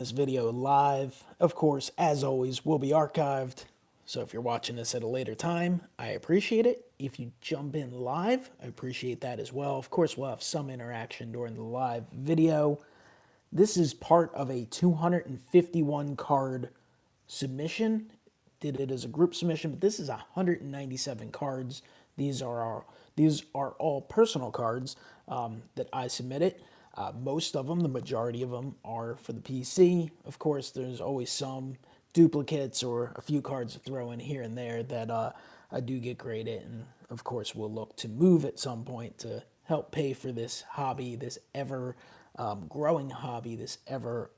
This video live, of course, as always, will be archived. So if you're watching this at a later time, I appreciate it. If you jump in live, I appreciate that as well. Of course, we'll have some interaction during the live video. This is part of a 251 card submission. Did it as a group submission, but this is 197 cards. These are all personal cards that I submitted. Most of them, the majority of them, are for the PC. Of course, there's always some duplicates or a few cards to throw in here and there that I do get graded, and of course, we'll look to move at some point to help pay for this hobby, this ever growing hobby, this ever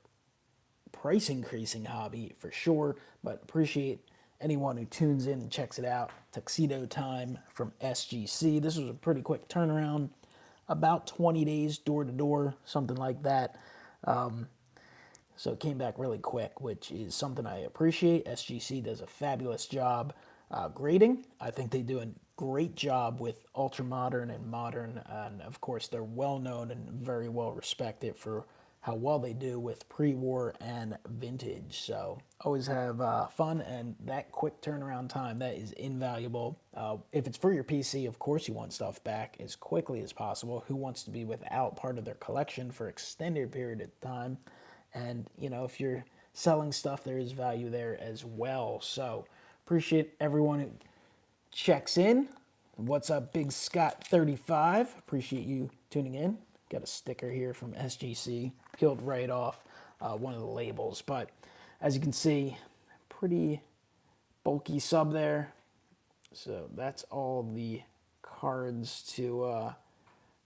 price increasing hobby for sure. But appreciate anyone who tunes in and checks it out. Tuxedo time from SGC. This was a pretty quick turnaround, about 20 days door to door, something like that. So it came back really quick, which is something I appreciate. SGC does a fabulous job grading. I think they do a great job with ultra modern and modern, and of course they're well known and very well respected for how well they do with pre-war and vintage. So always have fun, and that quick turnaround time, that is invaluable. If it's for your PC, of course you want stuff back as quickly as possible. Who wants to be without part of their collection for extended period of time? And you know, if you're selling stuff, there is value there as well. So appreciate everyone who checks in. What's up, Big Scott 35? Appreciate you tuning in. Got a sticker here from SGC, peeled right off one of the labels. But as you can see, pretty bulky sub there. So that's all the cards to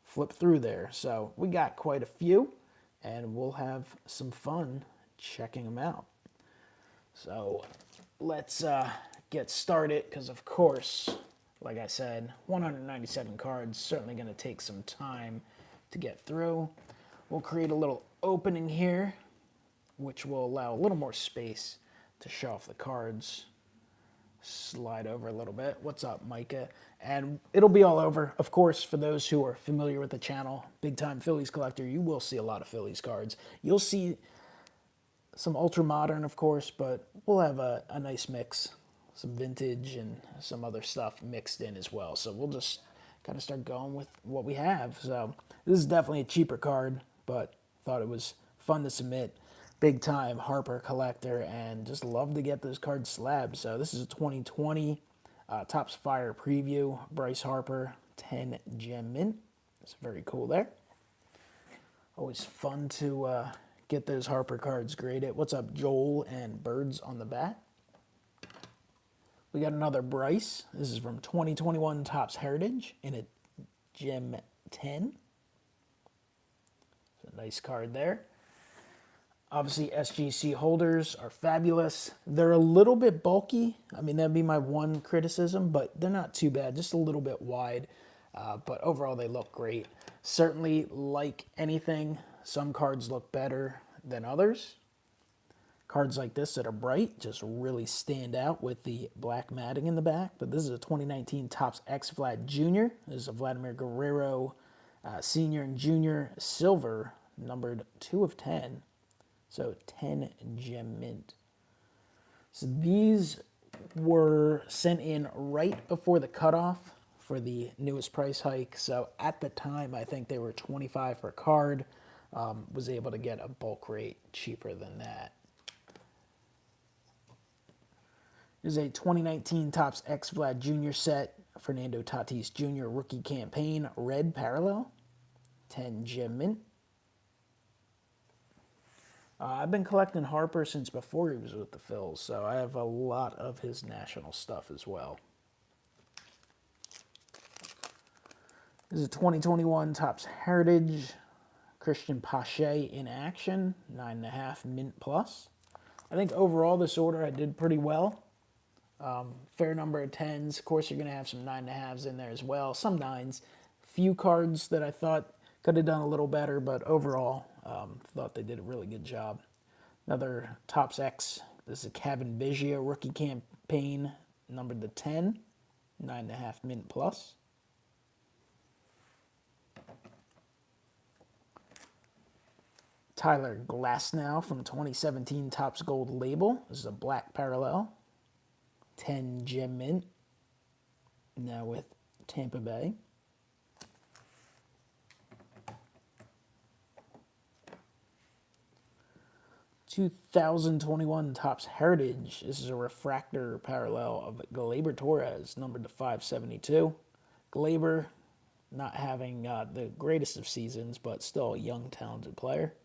flip through there. So we got quite a few, and we'll have some fun checking them out. So let's get started, because of course, like I said, 197 cards, certainly going to take some time to get through. We'll create a little opening here, which will allow a little more space to show off the cards. Slide over a little bit. What's up, MikeO? And it'll be all over. Of course, for those who are familiar with the channel, big time Phillies collector, you will see a lot of Phillies cards. You'll see some ultra modern, of course, but we'll have a nice mix, some vintage and some other stuff mixed in as well. So we'll just kind of start going with what we have. So this is definitely a cheaper card, but thought it was fun to submit. Big time Harper collector, and just love to get those cards slabbed. So this is a 2020 Topps Fire preview. Bryce Harper, 10 gem mint. That's very cool there. Always fun to get those Harper cards graded. What's up, Joel and Birds on the bat? We got another Bryce. This is from 2021 Topps Heritage in a gem 10. So nice card there. Obviously, SGC holders are fabulous. They're a little bit bulky. I mean, that'd be my one criticism, but they're not too bad. Just a little bit wide. But overall, they look great. Certainly, like anything, some cards look better than others. Cards like this that are bright just really stand out with the black matting in the back. But this is a 2019 Topps X Vlad Jr. This is a Vladimir Guerrero Senior and Junior Silver, numbered 2 of 10. So 10 gem mint. So these were sent in right before the cutoff for the newest price hike. So at the time, I think they were $25 per card. Was able to get a bulk rate cheaper than that. This is a 2019 Topps X Vlad Jr. set. Fernando Tatis Jr. Rookie Campaign, red parallel. 10 gem mint. I've been collecting Harper since before he was with the Phils, so I have a lot of his national stuff as well. This is a 2021 Topps Heritage. Christian Pache in action, 9.5 mint plus. I think overall this order I did pretty well. Fair number of 10s. Of course, you're going to have some 9.5s in there as well. Some 9s. Few cards that I thought could have done a little better, but overall, thought they did a really good job. Another Topps X. This is a Kevin Biggio Rookie Campaign, numbered to 10. 9.5 mint plus. Tyler Glasnow from 2017 Topps Gold Label. This is a black parallel. 10 gem mint. Now with Tampa Bay. 2021 Topps Heritage. This is a refractor parallel of Gleyber Torres, numbered to 572. Gleyber not having the greatest of seasons, but still a young, talented player.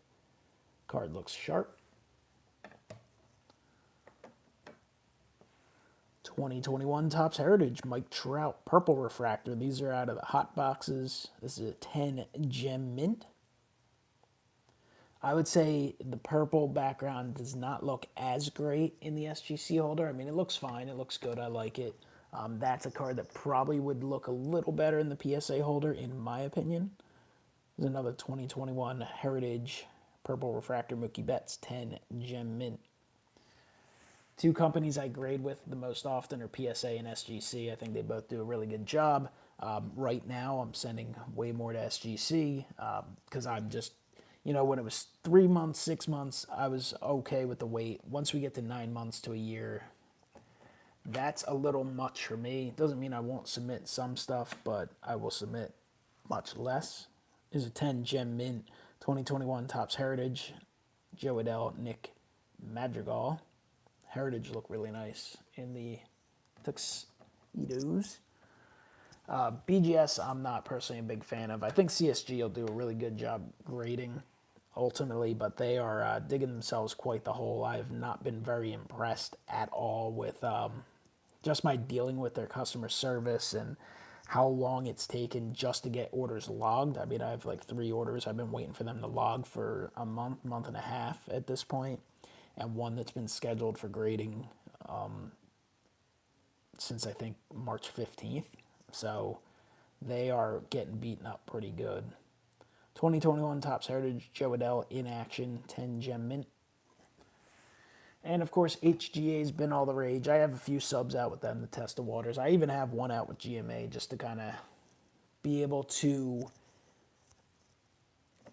Card looks sharp. 2021 Topps Heritage, Mike Trout, purple refractor. These are out of the hot boxes. This is a 10 gem mint. I would say the purple background does not look as great in the SGC holder. I mean, it looks fine. It looks good. I like it. That's a card that probably would look a little better in the PSA holder, in my opinion. There's another 2021 Heritage purple refractor, Mookie Betts, 10 gem mint. Two companies I grade with the most often are PSA and SGC. I think they both do a really good job. Right now, I'm sending way more to SGC because I'm just, you know, when it was 3 months, 6 months, I was okay with the wait. Once we get to 9 months to a year, that's a little much for me. Doesn't mean I won't submit some stuff, but I will submit much less. There's a 10 gem mint, 2021 Topps Heritage, Joe Adell, Nick Madrigal. Heritage look really nice in the Tuxedos. BGS, I'm not personally a big fan of. I think CSG will do a really good job grading ultimately, but they are digging themselves quite the hole. I have not been very impressed at all with just my dealing with their customer service and how long it's taken just to get orders logged. I mean, I have like 3 orders. I've been waiting for them to log for a month, month and a half at this point, and one that's been scheduled for grading since I think March 15th. So they are getting beaten up pretty good. 2021 Topps Heritage, Joe Adell in action, 10 gem mint. And of course, HGA's been all the rage. I have a few subs out with them to test the waters. I even have one out with GMA just to kind of be able to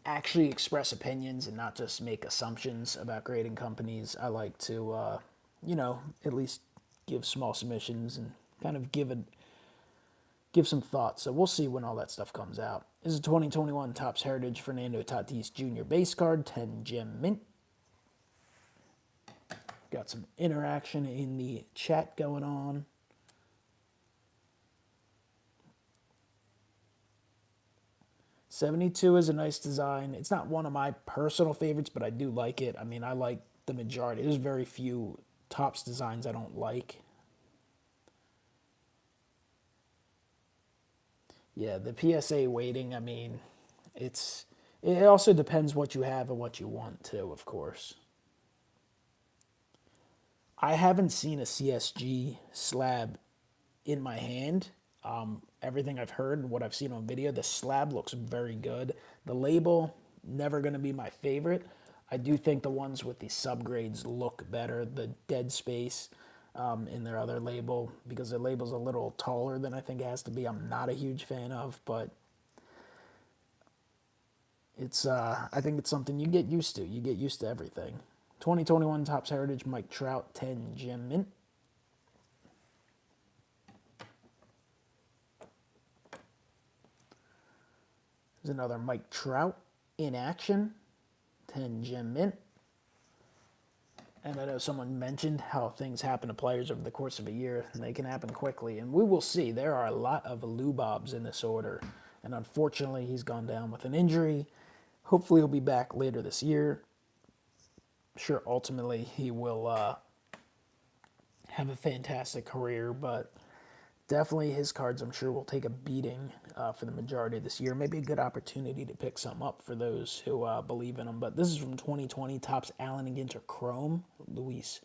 actually express opinions and not just make assumptions about grading companies. I like to, you know, at least give small submissions and kind of give some thoughts. So we'll see when all that stuff comes out. This is a 2021 Topps Heritage Fernando Tatis Jr. base card, 10 gem mint. Got some interaction in the chat going on. '72 is a nice design. It's not one of my personal favorites, but I do like it. I mean, I like the majority. There's very few Topps designs I don't like. Yeah, the PSA weighting, I mean, it also depends what you have and what you want too, of course. I haven't seen a CSG slab in my hand. Everything I've heard, what I've seen on video, the slab looks very good. The label, never going to be my favorite. I do think the ones with the subgrades look better. The dead space in their other label, because their label's a little taller than I think it has to be, I'm not a huge fan of, but it's I think it's something you get used to. You get used to everything. 2021 Topps Heritage, Mike Trout, 10 gem mint. There's another Mike Trout in action, 10 gem mint. And I know someone mentioned how things happen to players over the course of a year, and they can happen quickly. And we will see. There are a lot of Lubobs in this order. And unfortunately, he's gone down with an injury. Hopefully, he'll be back later this year. Sure, ultimately, he will have a fantastic career, but definitely his cards, I'm sure, will take a beating for the majority of this year. Maybe a good opportunity to pick some up for those who believe in him. But this is from 2020, Topps Allen and Ginter Chrome, Luis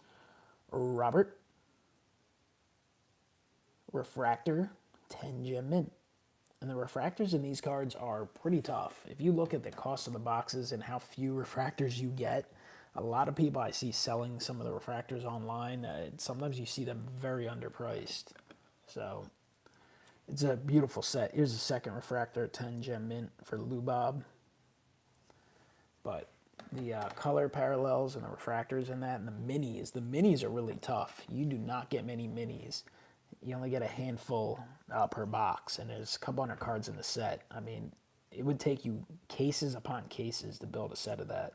Robert. Refractor, 10 gem mint. And the refractors in these cards are pretty tough. If you look at the cost of the boxes and how few refractors you get, a lot of people I see selling some of the refractors online, sometimes you see them very underpriced. So it's a beautiful set. Here's a second refractor, 10 gem mint for Lubob. But the color parallels and the refractors in that, and the minis. The minis are really tough. You do not get many minis. You only get a handful per box, and there's a couple hundred cards in the set. I mean, it would take you cases upon cases to build a set of that.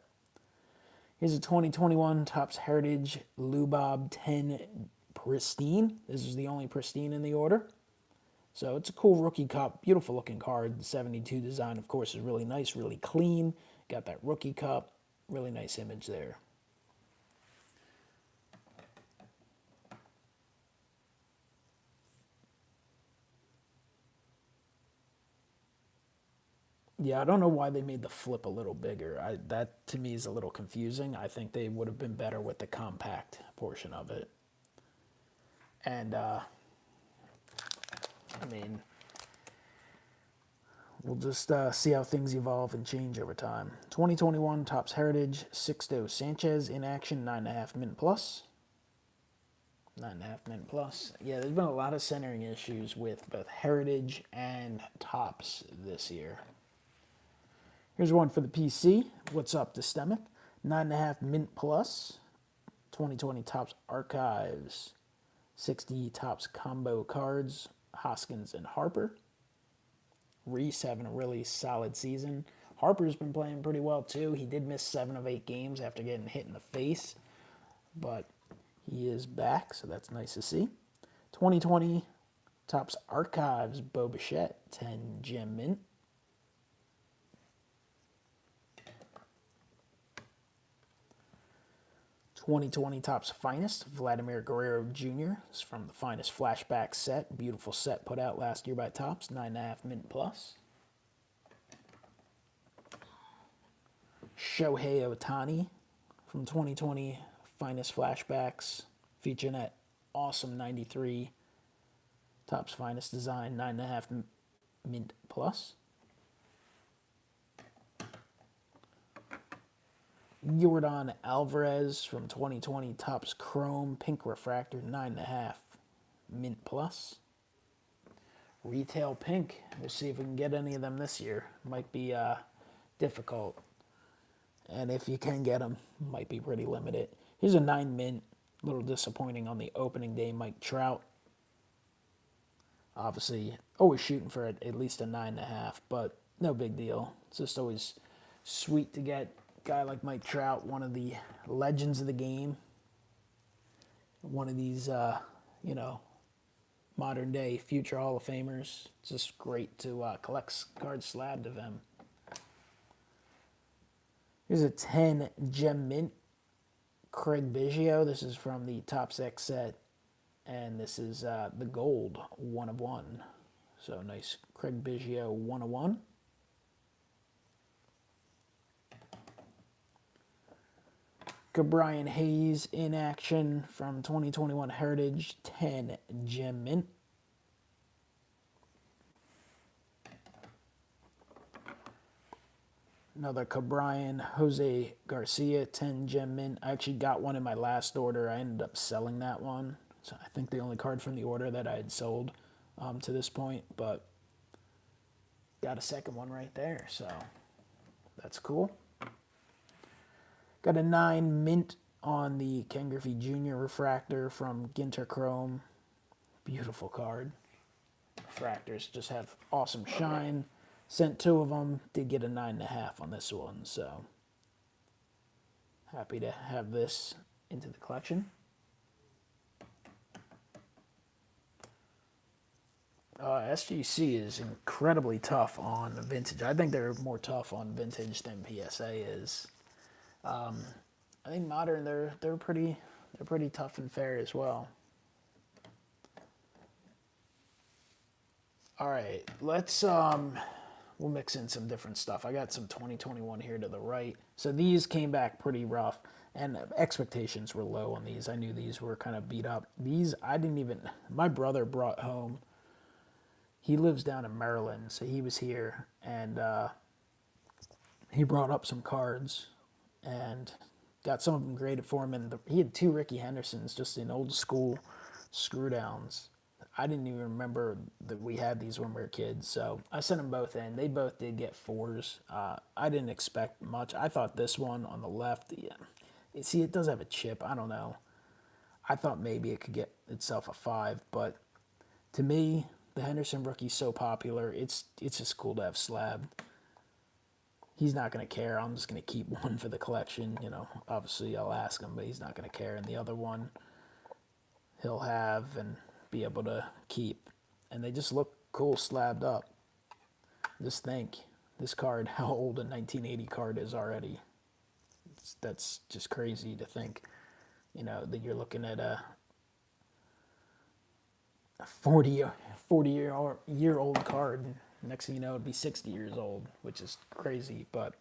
Here's a 2021 Topps Heritage Lubob 10 Pristine. This is the only Pristine in the order. So it's a cool rookie cup, beautiful looking card. The 72 design, of course, is really nice, really clean. Got that rookie cup, really nice image there. Yeah, I don't know why they made the flip a little bigger. That to me is a little confusing. I think they would have been better with the compact portion of it. And I mean, we'll just see how things evolve and change over time. 2021 Topps Heritage Sixto Sanchez in action, 9.5 mint plus. 9.5 mint plus. Yeah, there's been a lot of centering issues with both Heritage and Topps this year. Here's one for the PC. What's up, Systemic? 9.5 mint plus. 2020 Topps Archives. 60 Topps combo cards. Hoskins and Harper. Reese having a really solid season. Harper's been playing pretty well too. He did miss 7 of 8 games after getting hit in the face, but he is back, so that's nice to see. 2020 Topps Archives Bo Bichette, 10 gem mint. '20 Topps Finest, Vladimir Guerrero Jr. is from the Finest Flashback set. Beautiful set put out last year by Topps, 9.5 mint plus. Shohei Ohtani from 2020 Finest Flashbacks, featuring that awesome 93 Topps Finest design, 9.5 mint plus. Yordan Alvarez from 2020 Topps Chrome Pink Refractor, 9.5 mint plus. Retail Pink. We'll see if we can get any of them this year. Might be difficult. And if you can get them, might be pretty limited. Here's a 9 mint. A little disappointing on the opening day. Mike Trout. Obviously, always shooting for at least a 9.5, but no big deal. It's just always sweet to get guy like Mike Trout, one of the legends of the game, one of these, modern day future Hall of Famers. It's just great to collect cards slabbed of him. Here's a 10 gem mint Craig Biggio. This is from the Topps X set, and this is the gold 1 of 1. So nice Craig Biggio 1 of 1. Brian Hayes in action from 2021 Heritage, 10 gem mint. Another Cabrian Jose Garcia, 10 gem mint. I actually got one in my last order. I ended up selling that one. So I think the only card from the order that I had sold to this point, but got a second one right there, so that's cool. Got a 9 mint on the Ken Griffey Jr. Refractor from Ginter Chrome. Beautiful card. Refractors just have awesome shine. Sent 2 of them. Did get a 9.5 on this one, so happy to have this into the collection. SGC is incredibly tough on vintage. I think they're more tough on vintage than PSA is. I think modern they're pretty tough and fair as well. All right, let's we'll mix in some different stuff. I got some 2021 here to the right. So these came back pretty rough, and expectations were low on these. I knew these were kind of beat up. These I didn't even. My brother brought home. He lives down in Maryland, so he was here, and he brought up some cards and got some of them graded for him. And he had 2 Ricky Hendersons, just in old school screw downs. I didn't even remember that we had these when we were kids. So I sent them both in. They both did get fours. I didn't expect much. I thought this one on the left, yeah, see, it does have a chip. I don't know. I thought maybe it could get itself a 5, but to me, the Henderson rookie's so popular. It's just cool to have Slab. He's not going to care. I'm just going to keep one for the collection. You know, obviously I'll ask him, but he's not going to care. And the other one he'll have and be able to keep. And they just look cool slabbed up. Just think, this card, how old a 1980 card is already. That's just crazy to think, you know, that you're looking at a 40-year old card. Next thing you know, it'd be 60 years old, which is crazy. But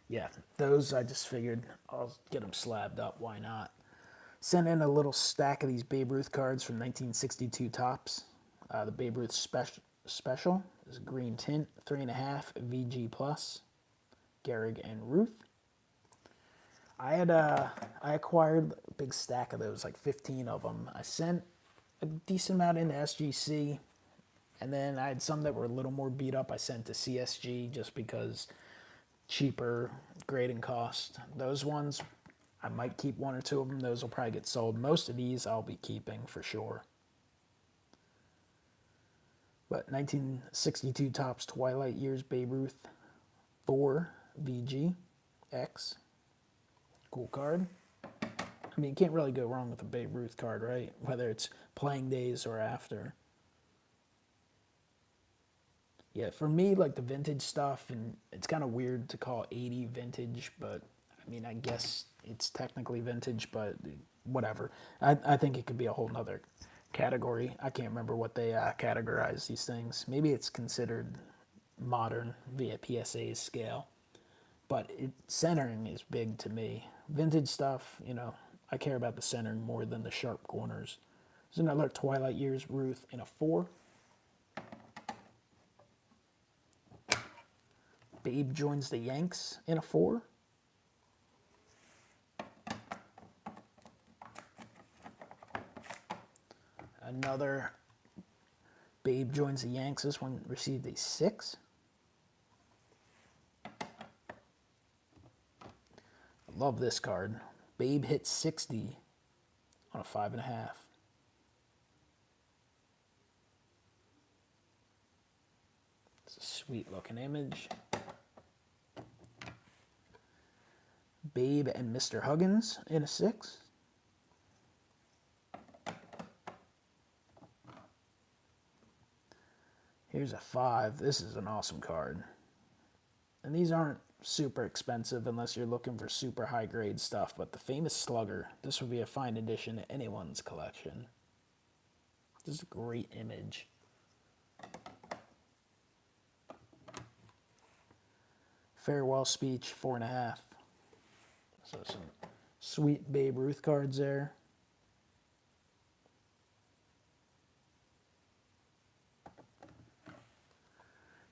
yeah, those I just figured I'll get them slabbed up. Why not? Sent in a little stack of these Babe Ruth cards from 1962 Topps. The Babe Ruth special is a green tint, 3.5 VG plus. Gehrig and Ruth. I acquired a big stack of those, like 15 of them. I sent a decent amount into SGC, and then I had some that were a little more beat up. I sent to CSG just because cheaper grading cost. Those ones, I might keep one or two of them. Those will probably get sold. Most of these I'll be keeping for sure. But 1962 Topps Twilight Years Babe Ruth 4 VG X. Cool card. I mean, you can't really go wrong with a Babe Ruth card, right? Whether it's playing days or after. Yeah, for me, like the vintage stuff, and it's kind of weird to call 80 vintage, but I mean, I guess it's technically vintage, but whatever. I think it could be a whole nother category. I can't remember what they categorize these things. Maybe it's considered modern via PSA's scale, but centering is big to me. Vintage stuff, you know, I care about the centering more than the sharp corners. There's another Twilight Years Ruth in a 4. Babe joins the Yanks in a 4. Another Babe joins the Yanks. This one received a 6. I love this card. Babe hit 60 on a 5.5. It's a sweet looking image. Babe and Mr. Huggins in a 6. Here's a 5. This is an awesome card. And these aren't super expensive unless you're looking for super high grade stuff, but the famous Slugger, this would be a fine addition to anyone's collection. This is a great image. Farewell Speech, 4.5. So some sweet Babe Ruth cards there.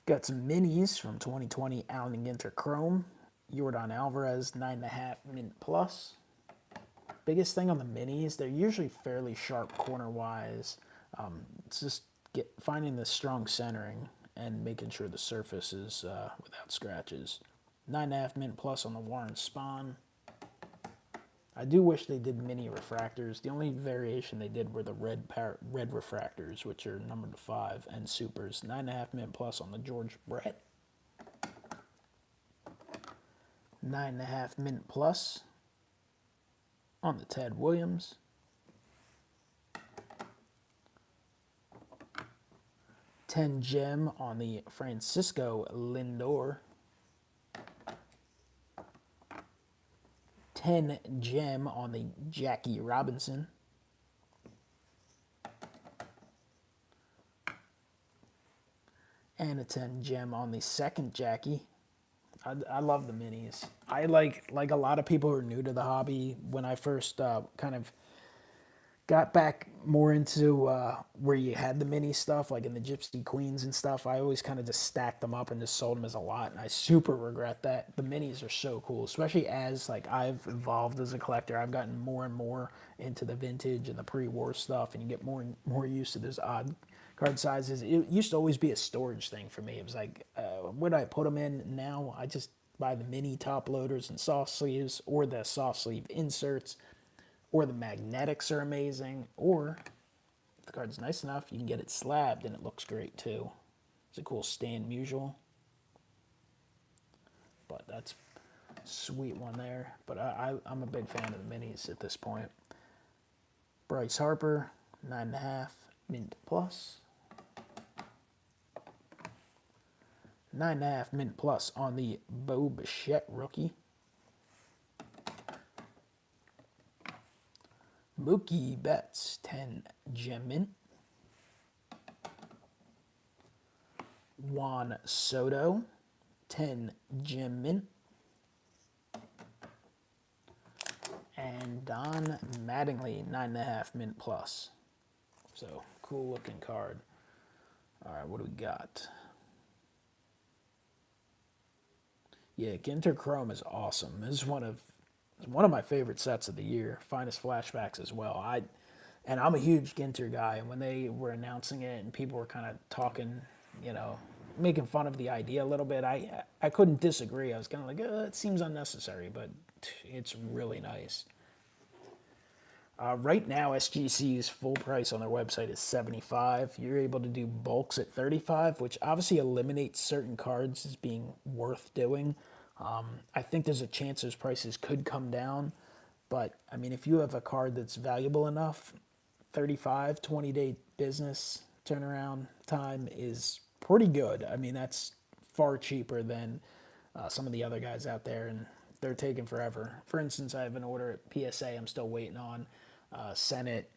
Got some minis from 2020 Allen & Ginter Chrome. Jordan Alvarez, 9.5 mint plus. Biggest thing on the minis, they're usually fairly sharp corner-wise. It's just finding the strong centering and making sure the surface is without scratches. 9.5 mint plus on the Warren Spahn. I do wish they did mini refractors. The only variation they did were the red refractors, which are numbered to 5, and supers. 9.5 mint plus on the George Brett. 9.5 mint plus on the Ted Williams. $10 gem on the Francisco Lindor. 10 gem on the Jackie Robinson. And a 10 gem on the second Jackie. I love the minis. I like a lot of people who are new to the hobby. When I first kind of got back more into where you had the mini stuff, like in the Gypsy Queens and stuff. I always kind of just stacked them up and just sold them as a lot, and I super regret that. The minis are so cool, especially as like I've evolved as a collector. I've gotten more and more into the vintage and the pre-war stuff, and you get more and more used to those odd card sizes. It used to always be a storage thing for me. It was like, where do I put them in? Now I just buy the mini top loaders and soft sleeves, or the soft sleeve inserts, or the magnetics are amazing, or if the card's nice enough, you can get it slabbed and it looks great too. It's a cool stand mutual. But that's a sweet one there. But I'm a big fan of the minis at this point. Bryce Harper, 9.5, mint plus. 9.5 mint plus on the Bo Bichette rookie. Mookie Betts, 10 gem mint. Juan Soto, 10 gem mint. And Don Mattingly, 9.5 mint plus. So, cool looking card. All right, what do we got? Yeah, Ginter Chrome is awesome. This is one of my favorite sets of the year. Finest flashbacks as well. I'm a huge Ginter guy, and when they were announcing it and people were kind of talking, making fun of the idea a little bit, I couldn't disagree. I was kind of like, it seems unnecessary, but it's really nice. Right now, SGC's full price on their website is $75. You're able to do bulks at $35, which obviously eliminates certain cards as being worth doing. I think there's a chance those prices could come down, but I mean, if you have a card that's valuable enough, 35, 20-day business turnaround time is pretty good. I mean, that's far cheaper than some of the other guys out there, and they're taking forever. For instance, I have an order at PSA I'm still waiting on. Sent it,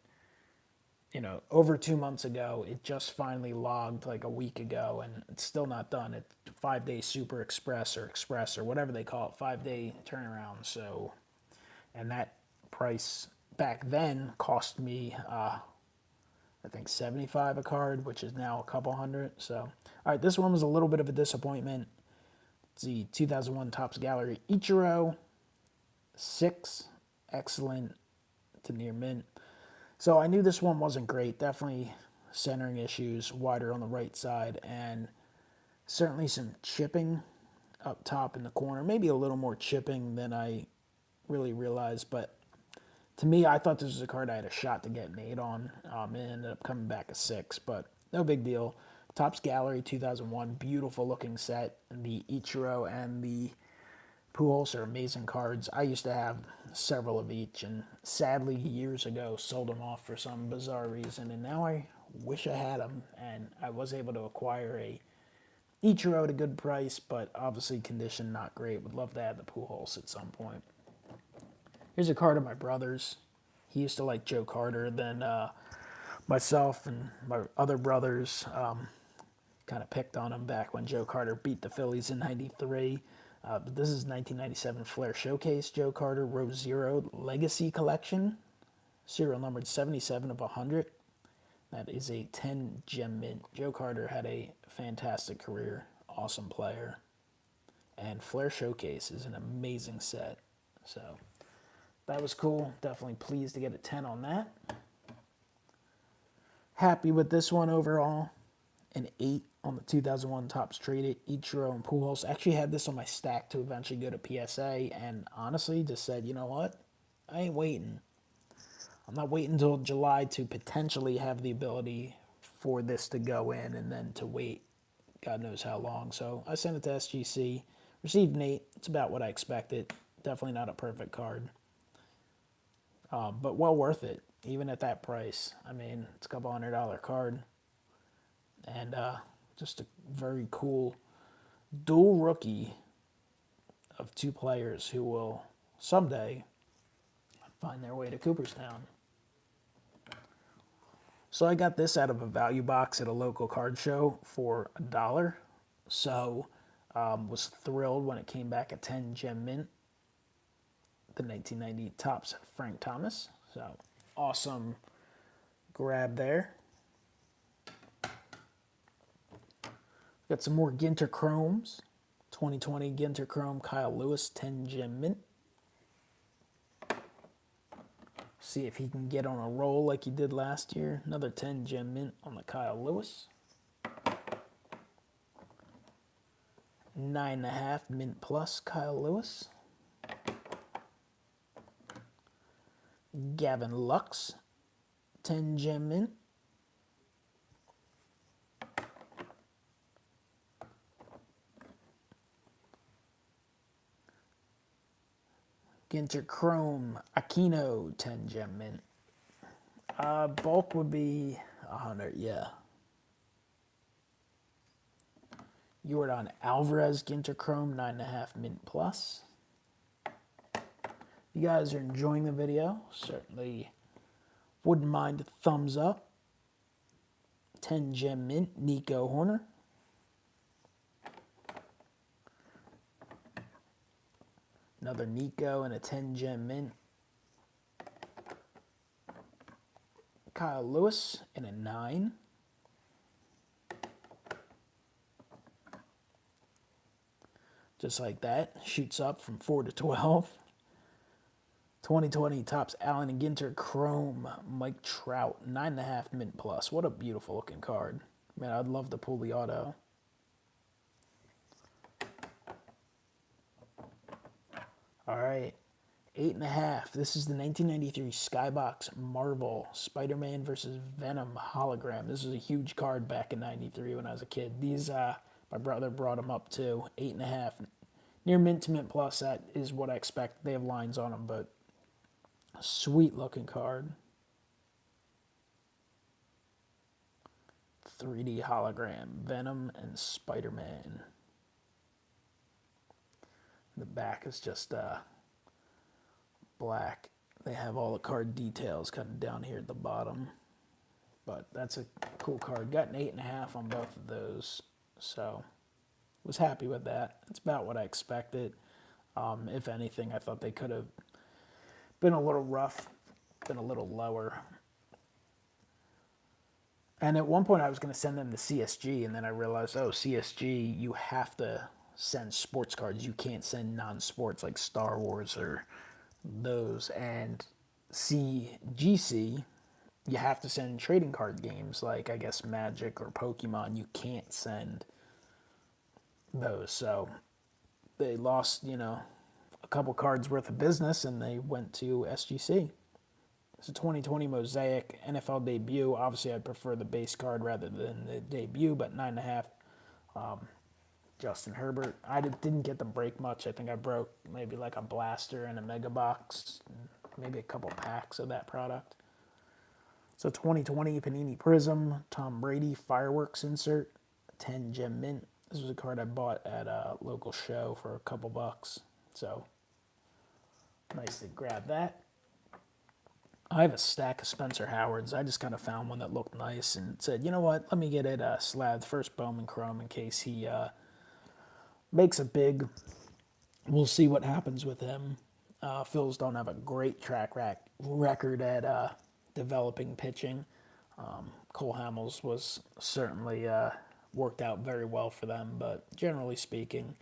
over 2 months ago. It just finally logged like a week ago, and it's still not done. It's 5-day super express or whatever they call it, 5-day turnaround. So, and that price back then cost me, I think 75 a card, which is now a couple hundred. So, all right, this one was a little bit of a disappointment. It's the 2001 Topps Gallery Ichiro, 6, excellent to near mint. So I knew this one wasn't great. Definitely centering issues, wider on the right side, and certainly some chipping up top in the corner. Maybe a little more chipping than I really realized, but to me, I thought this was a card I had a shot to get an 8 on. It ended up coming back a 6, but no big deal. Topps Gallery 2001, beautiful looking set. The Ichiro and the Pujols are amazing cards. I used to have several of each, and sadly, years ago, sold them off for some bizarre reason, and now I wish I had them, and I was able to acquire a Ichiro at a good price, but obviously condition not great. Would love to have the Pujols at some point. Here's a card of my brother's. He used to like Joe Carter. Then myself and my other brothers kind of picked on him back when Joe Carter beat the Phillies in '93. But this is 1997 Flair Showcase Joe Carter Row Zero Legacy Collection, serial numbered 77 of 100. That is a 10 gem mint. Joe Carter had a fantastic career, awesome player, and Flair Showcase is an amazing set. So that was cool. Definitely pleased to get a 10 on that. Happy with this one overall. An 8 on the 2001 Topps Traded Ichiro and Pujols. Actually had this on my stack to eventually go to PSA, and honestly just said, you know what? I ain't waiting. I'm not waiting until July to potentially have the ability for this to go in and then to wait God knows how long. So I sent it to SGC, received an 8. It's about what I expected. Definitely not a perfect card, but well worth it, even at that price. I mean, it's a couple $100 card. And just a very cool dual rookie of 2 players who will someday find their way to Cooperstown. So I got this out of a value box at a local card show for $1. So was thrilled when it came back at 10 gem mint. The 1990 Topps Frank Thomas. So awesome grab there. Got some more Ginter Chromes. 2020 Ginter Chrome Kyle Lewis 10 gem mint. See if he can get on a roll like he did last year. Another 10 gem mint on the Kyle Lewis. 9.5 mint plus Kyle Lewis. Gavin Lux 10 gem mint. Ginter Chrome Aquino 10 gem mint. Bulk would be 100, yeah. Jordan Alvarez Ginter Chrome 9.5 mint plus. If you guys are enjoying the video, certainly wouldn't mind a thumbs up. 10 gem mint Nico Horner. Another Nico and a 10 gem mint. Kyle Lewis and a 9. Just like that, shoots up from 4 to 12. 2020 Topps Allen and Ginter Chrome Mike Trout 9.5 mint plus. What a beautiful looking card. Man, I'd love to pull the auto. All right, 8.5. This is the 1993 Skybox Marvel Spider-Man versus Venom hologram. This was a huge card back in '93 when I was a kid. These, my brother brought them up too. 8.5, near mint to mint plus. That is what I expect. They have lines on them, but a sweet looking card. 3D hologram, Venom and Spider-Man. The back is just black. They have all the card details kind of down here at the bottom. But that's a cool card. Got an 8.5 on both of those. So was happy with that. It's about what I expected. If anything, I thought they could have been a little rough, been a little lower. And at one point I was going to send them to CSG, and then I realized, oh, CSG, you have to send sports cards. You can't send non-sports like Star Wars or those. And CGC, you have to send trading card games like, I guess, Magic or Pokemon. You can't send those. So they lost, a couple cards worth of business, and they went to SGC. It's a 2020 Mosaic NFL debut. Obviously, I'd prefer the base card rather than the debut, but 9.5. Justin Herbert. I didn't get to break much. I think I broke maybe like a blaster and a mega box, maybe a couple packs of that product. So 2020 Panini Prism, Tom Brady Fireworks insert, 10 gem mint. This was a card I bought at a local show for a couple bucks. So nice to grab that. I have a stack of Spencer Howards. I just kind of found one that looked nice and said, you know what, let me get it slabbed first Bowman Chrome in case he makes it big. We'll see what happens with him. Phils don't have a great track record at developing pitching. Cole Hamels was certainly worked out very well for them, but generally speaking,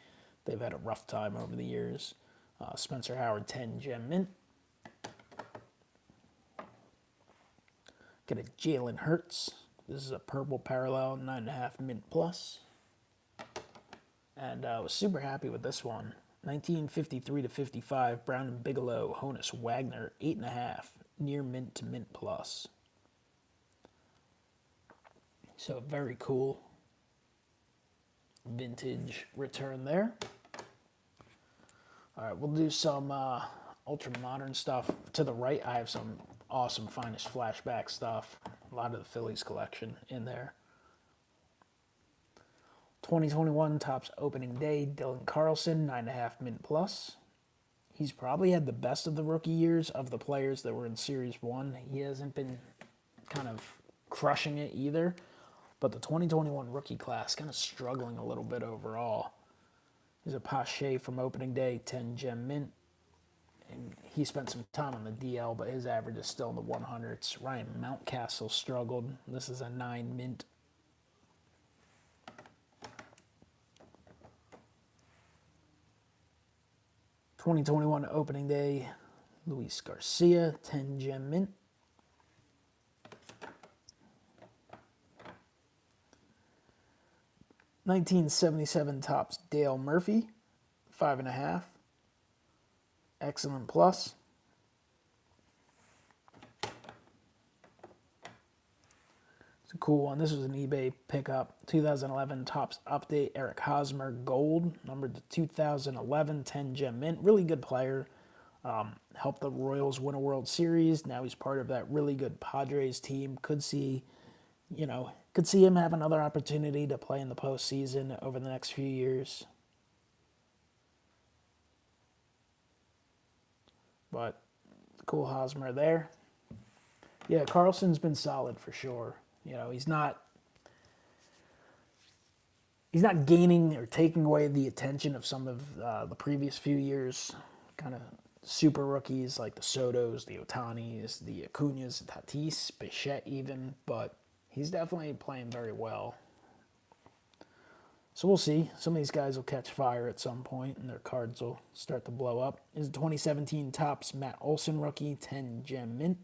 they've had a rough time over the years. Spencer Howard 10 gem mint. Get a Jalen Hurts. This is a purple parallel, 9.5 mint plus. And I was super happy with this one. 1953 to 55, Brown and Bigelow, Honus Wagner, 8.5, near mint to mint plus. So very cool vintage return there. All right, we'll do some ultra modern stuff. To the right, I have some awesome finest flashback stuff. A lot of the Phillies collection in there. 2021 Topps opening day, Dylan Carlson, 9.5 mint plus. He's probably had the best of the rookie years of the players that were in Series 1. He hasn't been kind of crushing it either. But the 2021 rookie class kind of struggling a little bit overall. Here's a Pache from opening day, 10 gem mint. And he spent some time on the DL, but his average is still in the 100s. Ryan Mountcastle struggled. This is a 9 mint. (2021) opening day, Luis Garcia, 10 gem mint. (1977) Topps Dale Murphy, 5.5. Excellent plus. It's a cool one. This was an eBay pickup. 2011 Topps Update Eric Hosmer Gold, numbered to 2011, 10 gem mint. Really good player. Helped the Royals win a World Series. Now he's part of that really good Padres team. Could see him have another opportunity to play in the postseason over the next few years. But cool Hosmer there. Yeah, Carlson's been solid for sure. He's not gaining or taking away the attention of some of the previous few years, kind of super rookies like the Sotos, the Otanis, the Acuñas, Tatis, Bichette even, but he's definitely playing very well. So we'll see. Some of these guys will catch fire at some point, and their cards will start to blow up. This is 2017 Topps Matt Olson rookie, 10 gem mint.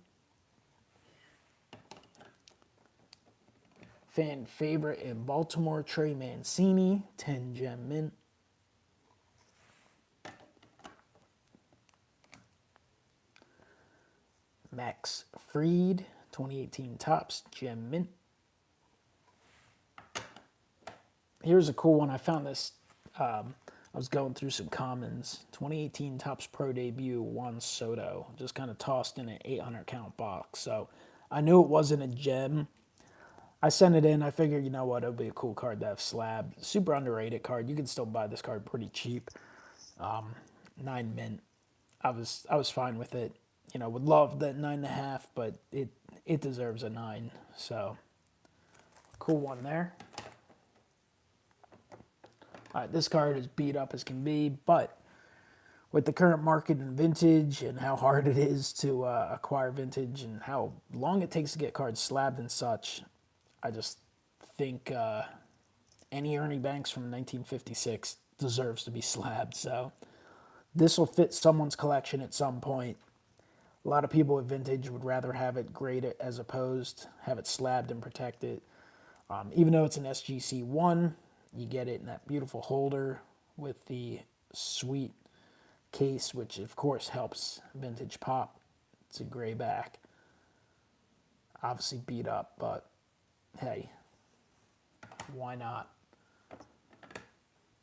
Fan favorite in Baltimore, Trey Mancini, 10 gem mint. Max Fried, 2018 Topps gem mint. Here's a cool one. I found this. I was going through some commons. 2018 Topps Pro debut Juan Soto, just kind of tossed in an 800 count box. So I knew it wasn't a gem. I sent it in. I figured, you know what, it'll be a cool card to have slab. Super underrated card. You can still buy this card pretty cheap. 9 mint. I was fine with it. Would love that 9.5, but it deserves a 9. So cool one there. All right, this card is beat up as can be, but with the current market in vintage and how hard it is to acquire vintage and how long it takes to get cards slabbed and such, I just think any Ernie Banks from 1956 deserves to be slabbed. So this will fit someone's collection at some point. A lot of people with vintage would rather have it graded as opposed have it slabbed and protected. Even though it's an SGC 1, you get it in that beautiful holder with the sweet case, which of course helps vintage pop. It's a gray back. Obviously beat up, but hey, why not?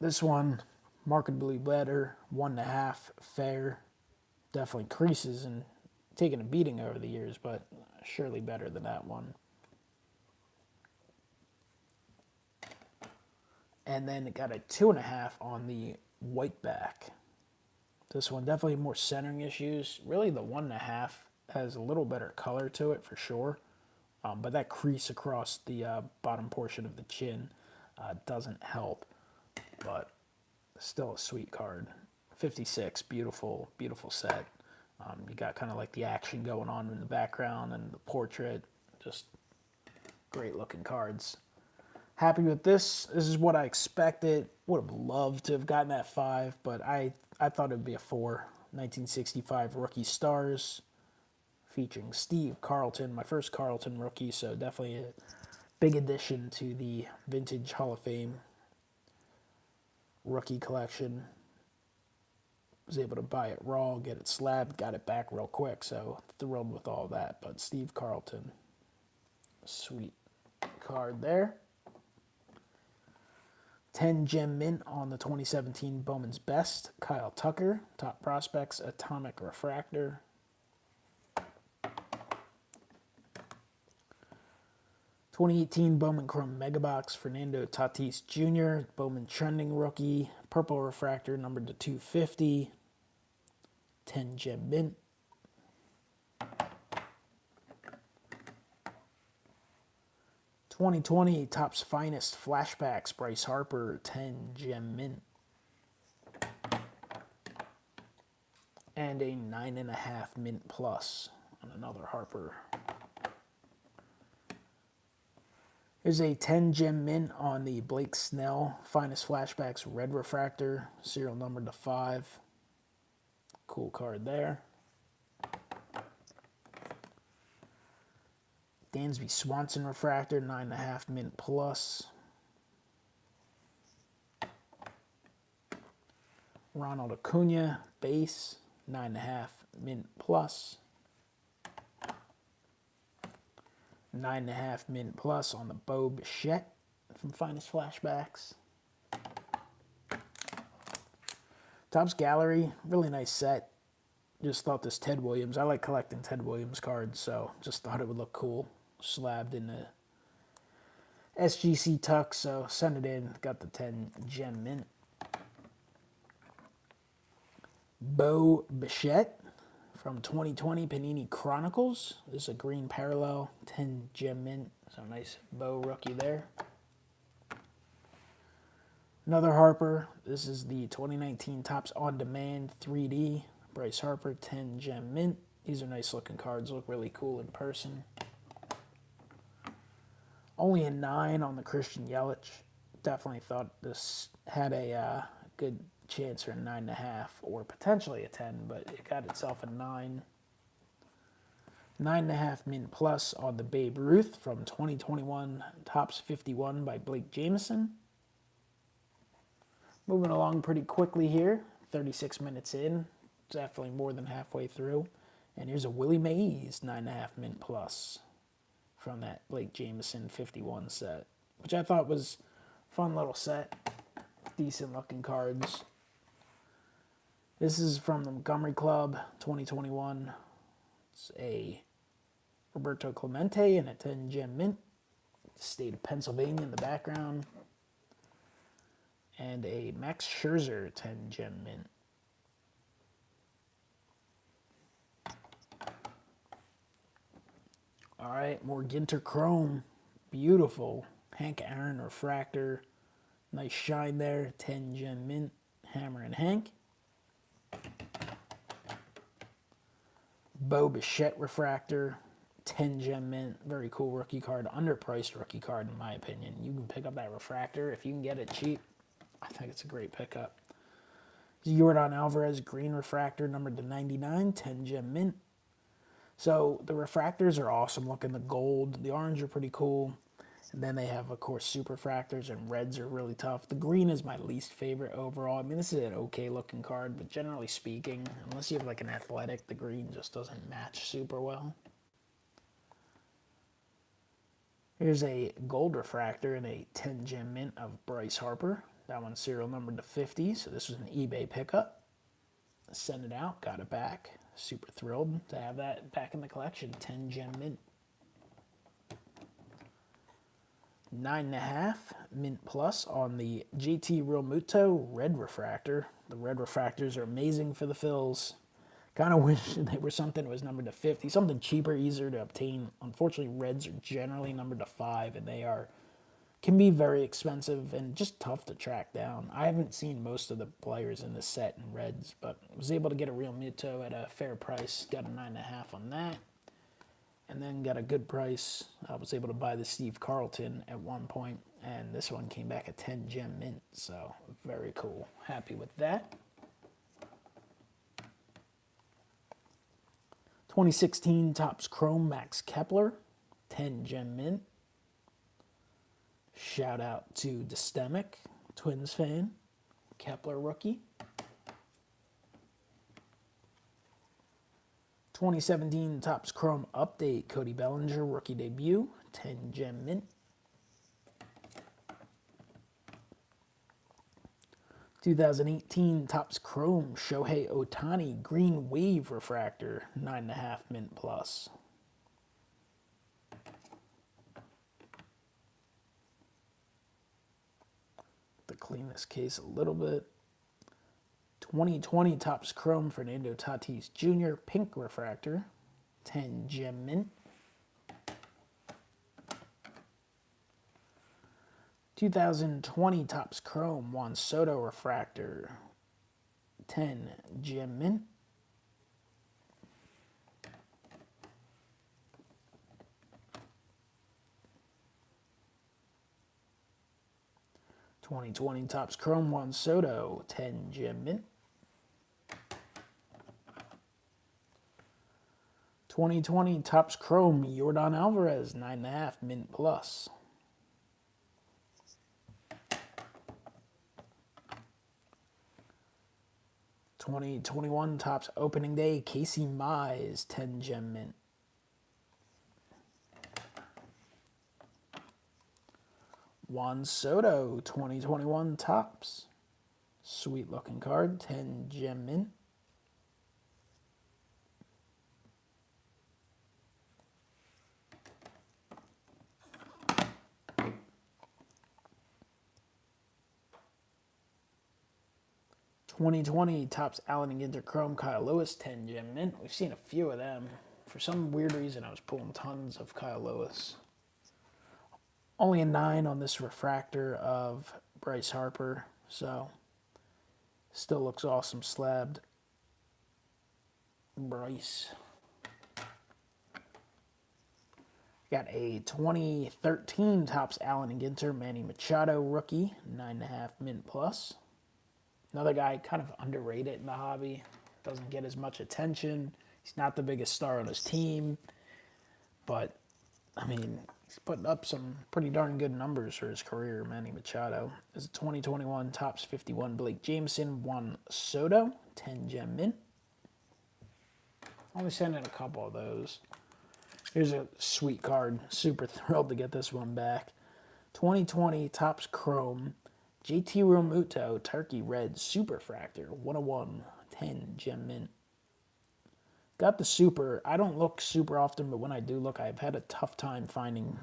This one, markedly better, 1.5, fair. Definitely creases and taken a beating over the years, but surely better than that one. And then it got a 2.5 on the white back. This one definitely more centering issues. Really the 1.5 has a little better color to it for sure. But that crease across the bottom portion of the chin doesn't help. But still a sweet card. 56, beautiful, beautiful set. You got kind of like the action going on in the background and the portrait. Just great looking cards. Happy with this. This is what I expected. Would have loved to have gotten that 5, but I thought it would be a 4. 1965 Rookie Stars featuring Steve Carlton, my first Carlton rookie, so definitely a big addition to the Vintage Hall of Fame rookie collection. Was able to buy it raw, get it slabbed, got it back real quick, so thrilled with all that. But Steve Carlton, sweet card there. 10 gem mint on the 2017 Bowman's Best, Kyle Tucker, Top Prospects, Atomic Refractor. '18 Bowman Chrome Megabox, Fernando Tatis Jr., Bowman Trending Rookie, Purple Refractor, numbered to 250, 10 gem mint. '20 Topps Finest Flashbacks, Bryce Harper, 10 gem mint. And and a 9.5 mint plus on another Harper. Here's a 10 gem mint on the Blake Snell Finest Flashbacks Red Refractor, serial number to 5. Cool card there. Dansby Swanson Refractor, 9.5 mint plus. Ronald Acuna base, 9.5 mint plus. 9.5 mint plus on the Bo Bichette from Finest Flashbacks. Topps Gallery, really nice set. Just thought this Ted Williams, I like collecting Ted Williams cards, so just thought it would look cool. Slabbed in the SGC Tux, so sent it in, got the 10 gem mint. Bo Bichette from 2020 Panini Chronicles. This is a green parallel, 10 gem mint. So nice Bo rookie there. Another Harper. This is the 2019 Topps On Demand 3D. Bryce Harper, 10 gem mint. These are nice looking cards. Look really cool in person. Only a 9 on the Christian Yelich. Definitely thought this had a good chance for a 9.5 or potentially a 10, but it got itself a 9. 9.5 mint plus on the Babe Ruth from 2021 Topps 51 by Blake Jameson. Moving along pretty quickly here, 36 minutes in, definitely more than halfway through. And here's a Willie Mays 9.5 mint plus from that Blake Jameson 51 set, which I thought was a fun little set. Decent looking cards. This is from the Montgomery Club, 2021. It's a Roberto Clemente and a 10 gem mint. State of Pennsylvania in the background. And a Max Scherzer 10 gem mint. All right, more Ginter Chrome. Beautiful. Hank Aaron Refractor. Nice shine there. 10 gem mint. Hammer and Hank. Bo Bichette Refractor, 10 gem mint, very cool rookie card, underpriced rookie card in my opinion. You can pick up that Refractor if you can get it cheap. I think it's a great pickup. Yordan Alvarez Green Refractor, numbered to 99, 10 gem mint. So the Refractors are awesome looking. The gold, the orange are pretty cool. And then they have, of course, super fractors, and reds are really tough. The green is my least favorite overall. I mean, this is an okay-looking card, but generally speaking, unless you have like an athletic, the green just doesn't match super well. Here's a gold refractor and a 10 gem mint of Bryce Harper. That one's serial numbered to 50, so this was an eBay pickup. Sent it out, got it back. Super thrilled to have that back in the collection, 10 gem mint. 9.5 mint plus on the JT Realmuto Red Refractor. The Red Refractors are amazing for the fills. Kind of wish they were something that was numbered to 50, something cheaper, easier to obtain. Unfortunately, Reds are generally numbered to 5, and they can be very expensive and just tough to track down. I haven't seen most of the players in this set in Reds, but was able to get a Realmuto at a fair price. Got a 9.5 on that. And then got a good price. I was able to buy the Steve Carlton at one point, and this one came back at 10 gem mint, so very cool. Happy with that. 2016 Topps Chrome Max Kepler, 10 gem mint. Shout out to Destemic, Twins fan, Kepler rookie. 2017 Topps Chrome Update, Cody Bellinger, rookie debut, 10 gem mint. 2018 Topps Chrome Shohei Ohtani Green Wave Refractor, 9.5 mint plus. To clean this case a little bit. 2020 Topps Chrome Fernando Tatis Jr. Pink Refractor, 10 gem mint. 2020 Topps Chrome Juan Soto Refractor, 10 gem mint. 2020 Topps Chrome Juan Soto, 10 gem mint. 2020 Topps Chrome Yordan Alvarez, 9.5 mint plus. 2021 Topps Opening Day Casey Mize, 10 gem mint. Juan Soto, 2021 Topps. Sweet looking card, 10 gem mint. '20 Topps Allen and Ginter Chrome Kyle Lewis, 10 gem mint. We've seen a few of them. For some weird reason, I was pulling tons of Kyle Lewis. Only a 9 on this refractor of Bryce Harper, so still looks awesome slabbed. Bryce. Got a 2013 Topps Allen and Ginter Manny Machado rookie, 9.5 mint plus. Another guy kind of underrated in the hobby. Doesn't get as much attention. He's not the biggest star on his team. But, I mean, he's putting up some pretty darn good numbers for his career, Manny Machado. There's a 2021 Topps 51 Blake Jameson Juan Soto, 10 gem mint. Only sent in a couple of those. Here's a sweet card. Super thrilled to get this one back. 2020 Topps Chrome JT Realmuto Turkey Red Superfractor 101, 10 gem mint. Got the super. I don't look super often, but when I do look, I've had a tough time finding.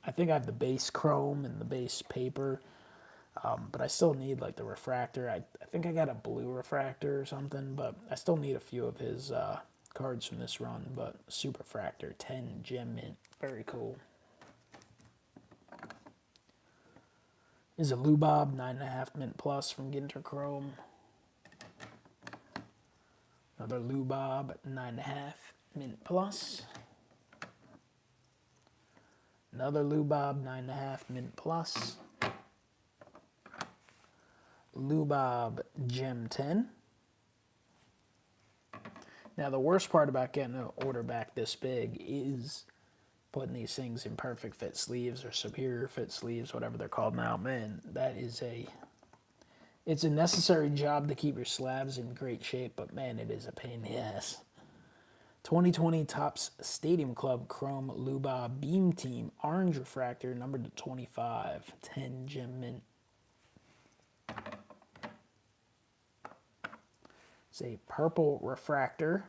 I think I have the base chrome and the base paper, but I still need like the refractor. I think I got a blue refractor or something, but I still need a few of his cards from this run. But Superfractor 10 gem mint, very cool. Is a Lubob 9.5 mint plus from Ginter Chrome. Another Lubob 9.5 mint plus. Another Lubob 9.5 mint plus. Lubob Gem 10. Now the worst part about getting an order back this big is putting these things in perfect fit sleeves or superior fit sleeves, whatever they're called now. Man, that is it's a necessary job to keep your slabs in great shape, but man, it is a pain in the ass. 2020 Topps Stadium Club Chrome Lubob Beam Team Orange Refractor, numbered to 25, 10 gem mint. It's a purple refractor,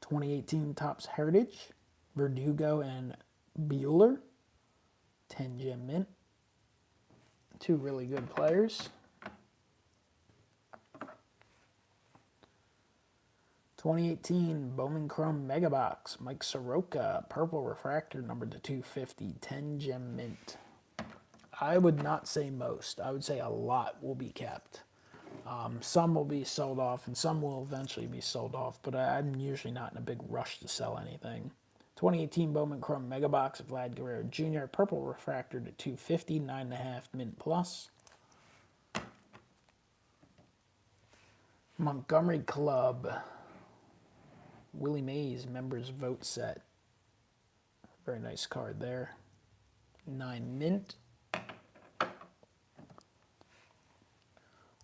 2018 Topps Heritage Verdugo and Bueller, 10 gem mint. Two really good players. 2018 Bowman Chrome Mega Box Mike Soroka, purple refractor, numbered to 250, 10 gem mint. I would not say most. I would say a lot will be kept. Some will be sold off, and some will eventually be sold off, but I'm usually not in a big rush to sell anything. 2018 Bowman Chrome Mega Box Vlad Guerrero Jr., purple refractor to 250, 9.5 mint plus. Montgomery Club Willie Mays members vote set. Very nice card there. 9 mint.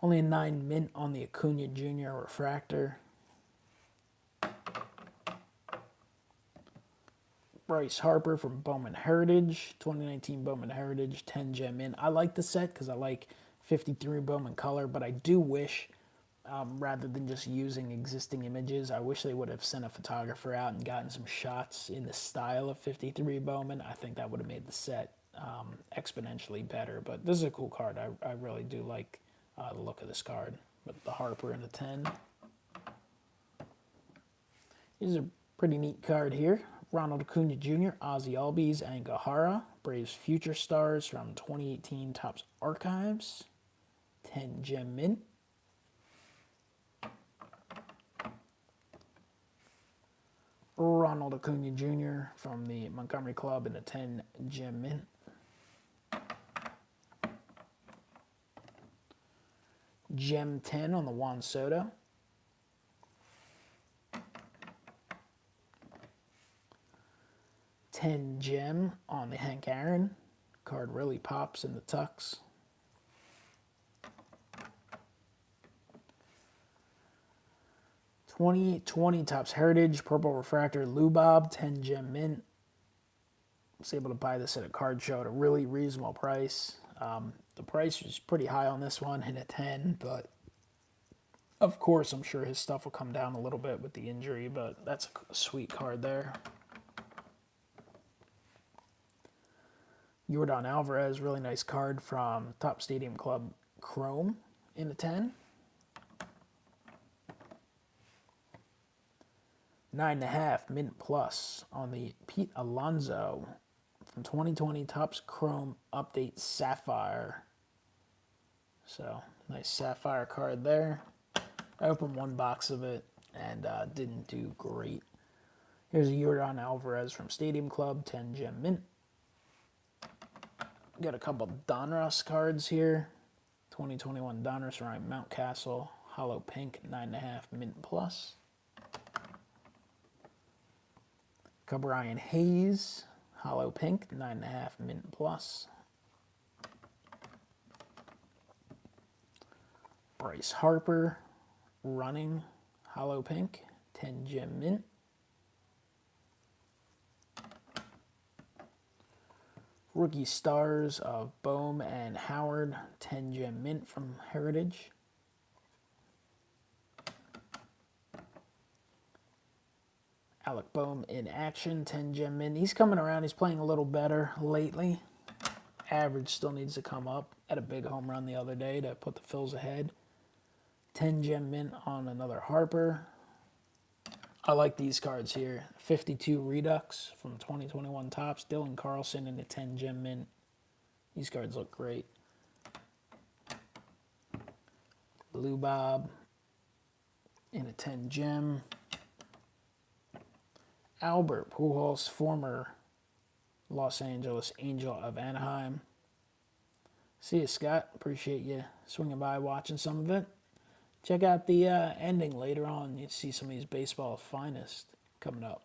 Only a 9 mint on the Acuna Jr. refractor. Bryce Harper from Bowman Heritage, 2019 Bowman Heritage, 10 gem mint. I like the set because I like 53 Bowman color, but I do wish, rather than just using existing images, I wish they would have sent a photographer out and gotten some shots in the style of 53 Bowman. I think that would have made the set exponentially better, but this is a cool card. I really do like the look of this card, with the Harper and the 10. Here's a pretty neat card here. Ronald Acuna Jr., Ozzie Albies, Angahara, Braves Future Stars from 2018 Topps Archives, 10 gem mint. Ronald Acuna Jr. from the Montgomery Club in a 10 gem mint. Gem 10 on the Juan Soto. $10 gem on the Hank Aaron. Card really pops in the Tux. $20 Topps Heritage, Purple Refractor, Lubob, 10 gem mint. I was able to buy this at a card show at a really reasonable price. The price was pretty high on this one, hit a 10, but of course I'm sure his stuff will come down a little bit with the injury, but that's a sweet card there. Yordan Alvarez, really nice card from Top Stadium Club Chrome in a 10. 9.5 mint plus on the Pete Alonso from 2020 Topps Chrome Update Sapphire. So nice Sapphire card there. I opened one box of it and didn't do great. Here's a Yordan Alvarez from Stadium Club, 10 gem mint. Got a couple Donruss cards here. 2021 Donruss Ryan Mountcastle, Hollow Pink, 9.5 mint plus. Couple Ryan Hayes, Hollow Pink, 9.5 mint plus. Bryce Harper, Running, Hollow Pink, 10 gem mint. Rookie Stars of Bohm and Howard, 10 gem mint from Heritage. Alec Bohm in action, 10 gem mint. He's coming around. He's playing a little better lately. Average still needs to come up. Had a big home run the other day to put the Phils ahead. 10 gem mint on another Harper. I like these cards here. 52 Redux from 2021 Topps. Dylan Carlson in a 10 gem mint. These cards look great. Lubob in a 10 gem. Albert Pujols, former Los Angeles Angel of Anaheim. See you, Scott. Appreciate you swinging by watching some of it. Check out the ending later on. You see some of these baseball finest coming up.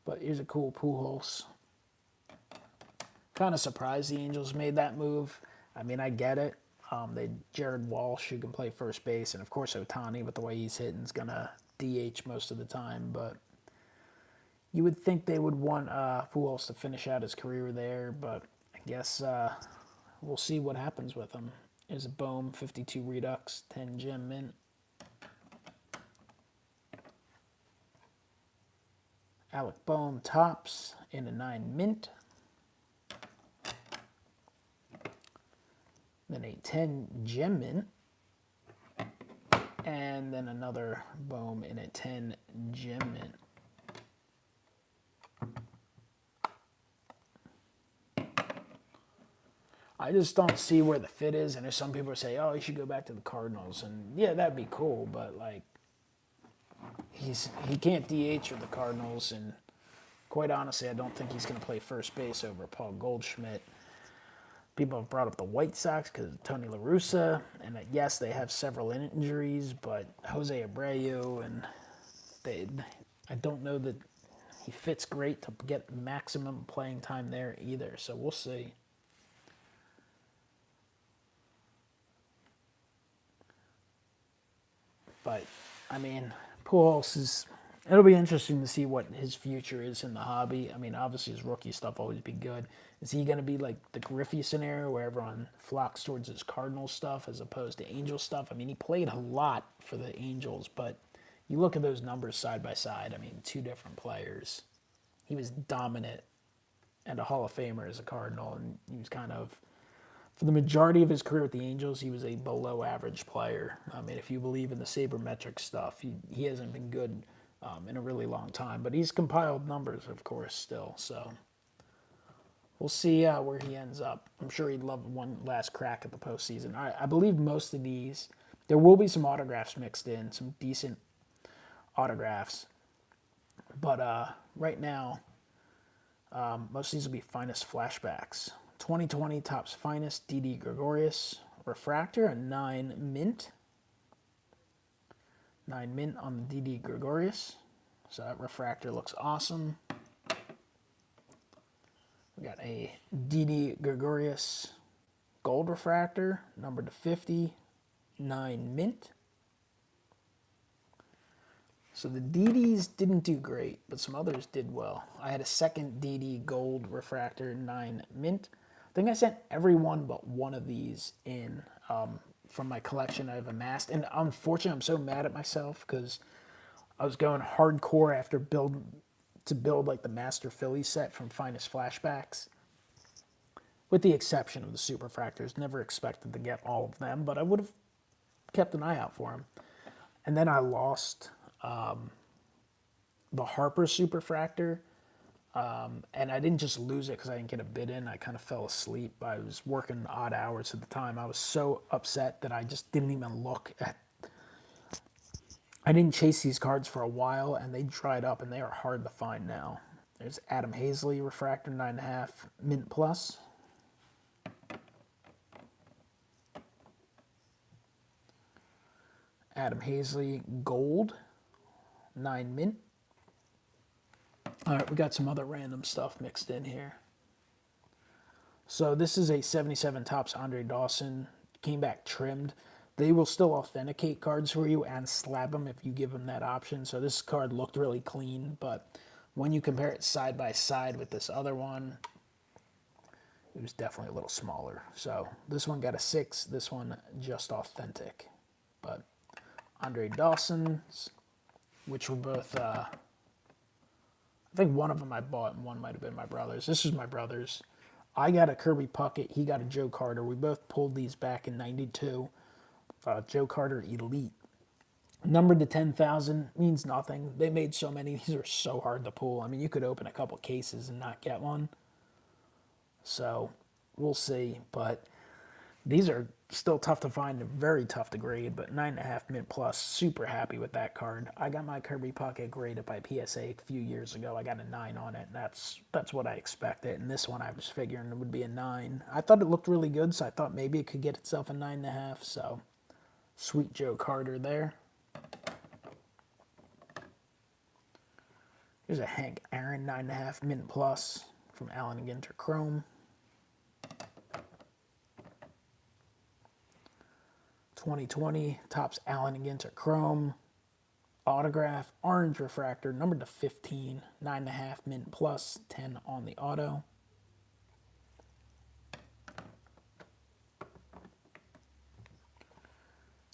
But here's a cool Pujols. Kind of surprised the Angels made that move. I mean, I get it. Jared Walsh, who can play first base, and of course Ohtani, with the way he's hitting, is going to DH most of the time. But you would think they would want Pujols to finish out his career there, but I guess we'll see what happens with him. Here's a Bohm 52 Redux, 10 gem mint. Alec Bohm Topps in a 9 mint. Then a 10 gem mint. And then another Bohm in a 10 gem mint. I just don't see where the fit is. And there's some people who say, oh, he should go back to the Cardinals. And yeah, that'd be cool. But like, he can't DH with the Cardinals. And quite honestly, I don't think he's going to play first base over Paul Goldschmidt. People have brought up the White Sox because of Tony La Russa. And yes, they have several injuries. But Jose Abreu, and I don't know that he fits great to get maximum playing time there either. So we'll see. But, I mean, Pujols it'll be interesting to see what his future is in the hobby. I mean, obviously his rookie stuff always be good. Is he going to be like the Griffey scenario where everyone flocks towards his Cardinals stuff as opposed to Angel stuff? I mean, he played a lot for the Angels, but you look at those numbers side by side. I mean, two different players. He was dominant and a Hall of Famer as a Cardinal, and he was kind of, for the majority of his career with the Angels, he was a below-average player. I mean, if you believe in the sabermetric stuff, he hasn't been good in a really long time. But he's compiled numbers, of course, still. So we'll see where he ends up. I'm sure he'd love one last crack at the postseason. I believe most of these, there will be some autographs mixed in, some decent autographs. But right now, most of these will be finest flashbacks. 2020 Topps Finest, Didi Gregorius, Refractor, a 9 mint. 9 mint on the DD Gregorius. So that Refractor looks awesome. We got a DD Gregorius Gold Refractor, numbered to 50, 9 mint. So the DDs didn't do great, but some others did well. I had a second DD Gold Refractor, 9 mint. I think I sent every one but one of these in from my collection I've amassed. And unfortunately, I'm so mad at myself because I was going hardcore after build like the Master Philly set from Finest Flashbacks. With the exception of the Superfractors. Never expected to get all of them, but I would have kept an eye out for them. And then I lost the Harper Superfractor. And I didn't just lose it because I didn't get a bid in. I kind of fell asleep. I was working odd hours at the time. I was so upset that I just didn't even look at. I didn't chase these cards for a while, and they dried up, and they are hard to find now. There's Adam Hazley Refractor 9.5 mint plus. Adam Hazley Gold 9 mint. All right, we got some other random stuff mixed in here. So this is a 77 Topps Andre Dawson. Came back trimmed. They will still authenticate cards for you and slab them if you give them that option. So this card looked really clean, but when you compare it side by side with this other one, it was definitely a little smaller. So this one got a 6, this one just authentic. But Andre Dawson's, which were both, I think one of them I bought and one might have been my brother's. This is my brother's. I got a Kirby Puckett, he got a Joe Carter. We both pulled these back in 92. Joe Carter Elite. Numbered to 10,000 means nothing. They made so many. These are so hard to pull. I mean, you could open a couple cases and not get one. So we'll see. But these are still tough to find and very tough to grade. But 9.5 mint plus. Super happy with that card. I got my Kirby Puckett graded by PSA a few years ago. I got a 9 on it. And that's what I expected. And this one I was figuring it would be a 9. I thought it looked really good, so I thought maybe it could get itself a 9.5. So sweet Joe Carter there. Here's a Hank Aaron 9.5 mint plus from Allen & Ginter Chrome. 2020 Topps Allen & Ginter Chrome. Autograph Orange Refractor numbered to 15, 9.5 mint plus, 10 on the auto.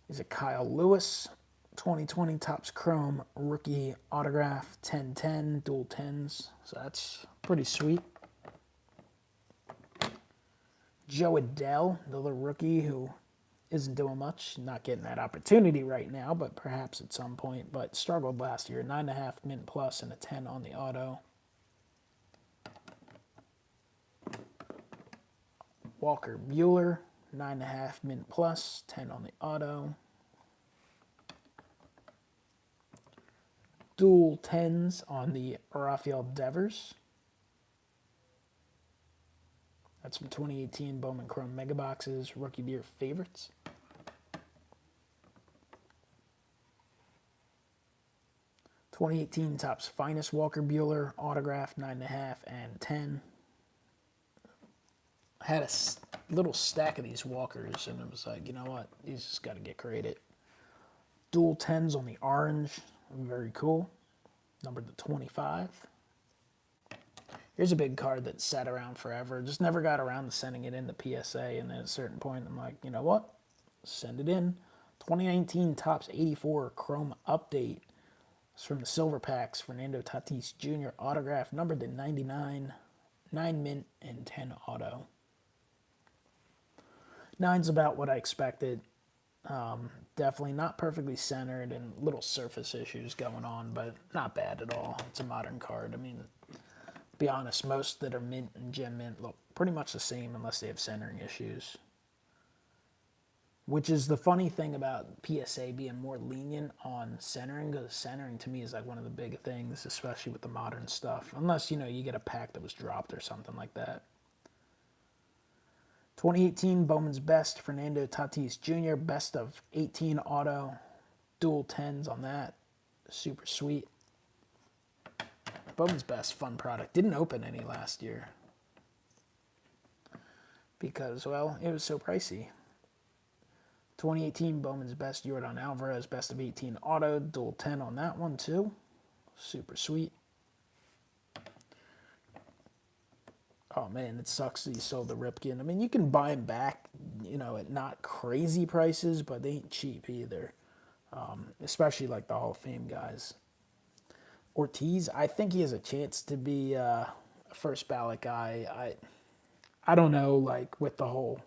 Here's a Kyle Lewis 2020 Topps Chrome Rookie Autograph 10/10 dual 10s. So that's pretty sweet. Joe Adell, another rookie who isn't doing much, not getting that opportunity right now, but perhaps at some point. But struggled last year, 9.5 mint plus and a 10 on the auto. Walker Buehler, 9.5 mint plus, 10 on the auto. Dual 10s on the Rafael Devers. That's from 2018 Bowman Chrome Mega Boxes, Rookie of the Year favorites. '18 Topps Finest Walker Buehler Autograph 9.5 and 10. I had a little stack of these Walkers, and it was like, you know what? These just got to get graded. Dual 10s on the orange. Very cool. Numbered to 25. Here's a big card that sat around forever. Just never got around to sending it in to PSA. And then at a certain point, I'm like, you know what? Send it in. 2019 Topps 84 Chrome Update. It's from the Silver Packs. Fernando Tatis Jr. Autograph. Numbered to 99. 9 mint and 10 auto. 9's about what I expected. Definitely not perfectly centered and little surface issues going on, but not bad at all. It's a modern card. I mean, to be honest, most that are mint and gem mint look pretty much the same unless they have centering issues. Which is the funny thing about PSA being more lenient on centering, because centering to me is like one of the big things, especially with the modern stuff. Unless, you know, you get a pack that was dropped or something like that. 2018 Bowman's Best, Fernando Tatis Jr., best of 18 auto, dual 10s on that. Super sweet. Bowman's Best, fun product. Didn't open any last year because, well, it was so pricey. 2018 Bowman's Best, Yordan Alvarez, best of 18 auto, dual 10 on that one too. Super sweet. Oh man, it sucks that he sold the Ripken. I mean, you can buy him back, you know, at not crazy prices, but they ain't cheap either. Especially like the Hall of Fame guys. Ortiz, I think he has a chance to be a first ballot guy. I don't know, like with the whole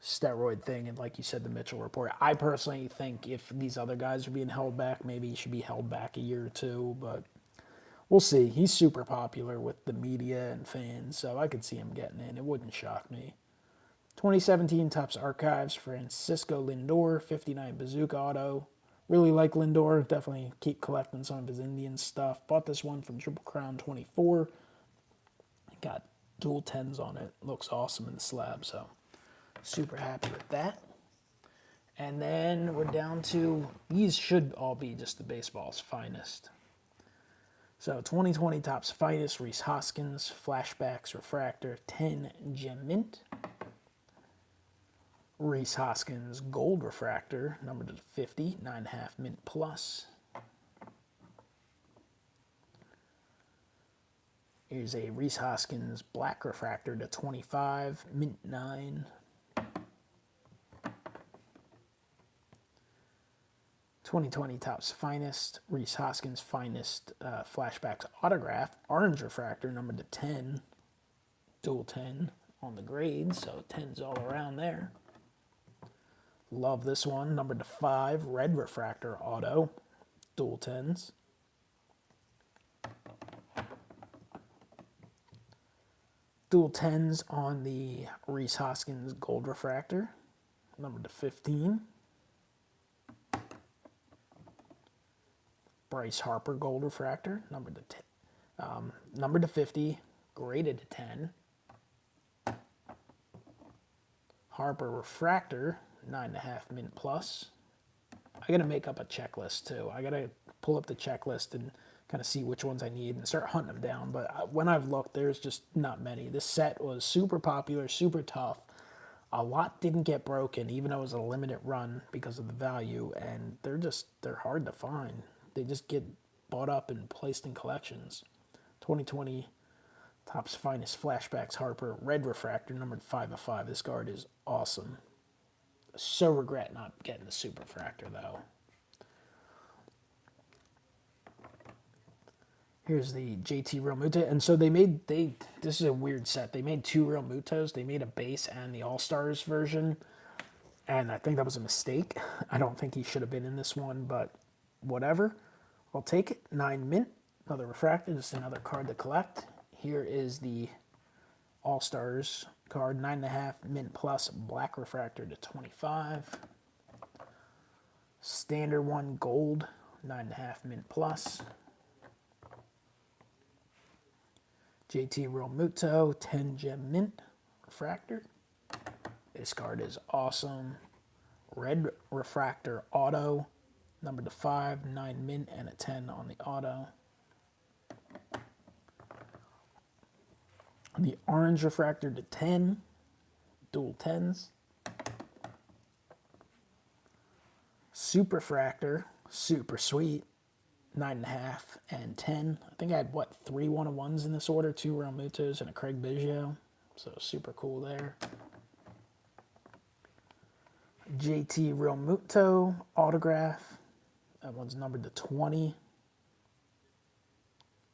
steroid thing and like you said, the Mitchell report. I personally think if these other guys are being held back, maybe he should be held back a year or two, but we'll see. He's super popular with the media and fans, so I could see him getting in. It wouldn't shock me. 2017 Topps Archives, Francisco Lindor, 59 Bazooka Auto. Really like Lindor. Definitely keep collecting some of his Indian stuff. Bought this one from Triple Crown 24. Got dual 10s on it. Looks awesome in the slab, so super happy with that. And then we're down to, these should all be just the baseball's finest. So 2020 Topps Finest, Rhys Hoskins, Flashbacks, Refractor, 10 Gem Mint. Rhys Hoskins Gold Refractor, numbered to 50, 9.5 Mint Plus. Here's a Rhys Hoskins Black Refractor to 25, Mint 9. 2020 Topps Finest, Rhys Hoskins Finest Flashbacks Autograph, Orange Refractor, numbered to 10, dual 10 on the grade, so 10s all around there. Love this one, numbered to 5, Red Refractor Auto, dual 10s. Dual 10s on the Rhys Hoskins Gold Refractor, numbered to 15. Bryce Harper Gold Refractor, numbered to 50, graded to 10. Harper Refractor, 9.5 Mint Plus. I gotta make up a checklist too. I gotta pull up the checklist and kind of see which ones I need and start hunting them down. But when I've looked, there's just not many. This set was super popular, super tough. A lot didn't get broken, even though it was a limited run because of the value, and they're hard to find. They just get bought up and placed in collections. 2020 Topps Finest Flashbacks Harper Red Refractor, numbered 5 of 5. This card is awesome. So regret not getting the Super Refractor though. Here's the JT Realmuto, and so this is a weird set. They made 2 Realmutos. They made a base and the All-Stars version, and I think that was a mistake. I don't think he should have been in this one, but whatever. I'll take it. 9 Mint, another Refractor, just another card to collect. Here is the All-Stars card, 9.5 Mint Plus Black Refractor to 25. Standard one Gold, 9.5 Mint Plus. JT Realmuto, 10 Gem Mint Refractor. This card is awesome. Red Refractor Auto, numbered to 5, 9 Mint, and a 10 on the auto. The Orange Refractor to 10, dual 10s. Super Refractor, super sweet, 9.5 and 10. I think I had, 3 1-of-1s in this order, 2 Realmutos and a Craig Biggio. So super cool there. JT Realmuto autograph. That one's numbered to 20,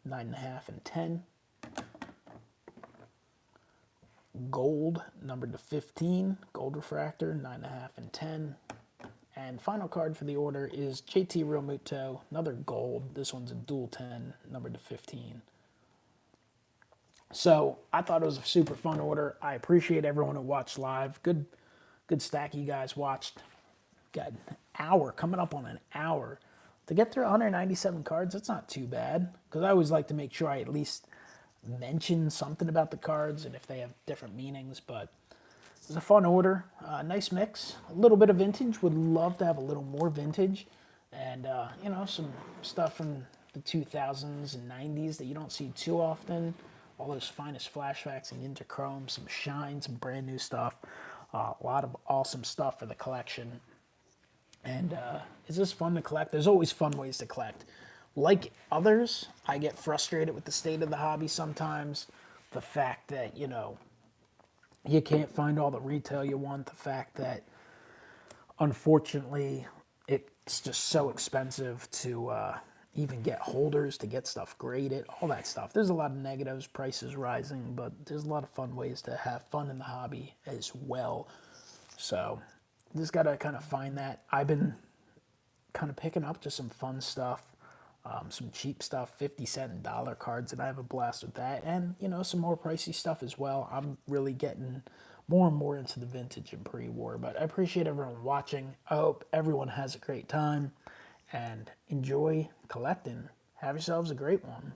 9.5 and 10. Gold, numbered to 15, Gold Refractor, 9.5 and 10. And final card for the order is JT Realmuto, another gold. This one's a dual 10, numbered to 15. So I thought it was a super fun order. I appreciate everyone who watched live. Good stack you guys watched. Got an hour, coming up on an hour. To get through 197 cards, that's not too bad. Because I always like to make sure I at least mention something about the cards and if they have different meanings. But It was a fun order, nice mix. A little bit of vintage. Would love to have a little more vintage, and some stuff from the 2000s and 90s that you don't see too often. All those finest flashbacks and interchrome, some shine, some brand new stuff. A lot of awesome stuff for the collection. And it's just fun to collect. There's always fun ways to collect. Like others, I get frustrated with the state of the hobby sometimes. The fact that, you can't find all the retail you want. The fact that, unfortunately, it's just so expensive to even get holders, to get stuff graded, all that stuff. There's a lot of negatives, prices rising, but there's a lot of fun ways to have fun in the hobby as well. So just got to kind of find that. I've been kind of picking up just some fun stuff, some cheap stuff, 50-cent and dollar cards, and I have a blast with that. And, some more pricey stuff as well. I'm really getting more and more into the vintage and pre-war. But I appreciate everyone watching. I hope everyone has a great time and enjoy collecting. Have yourselves a great one.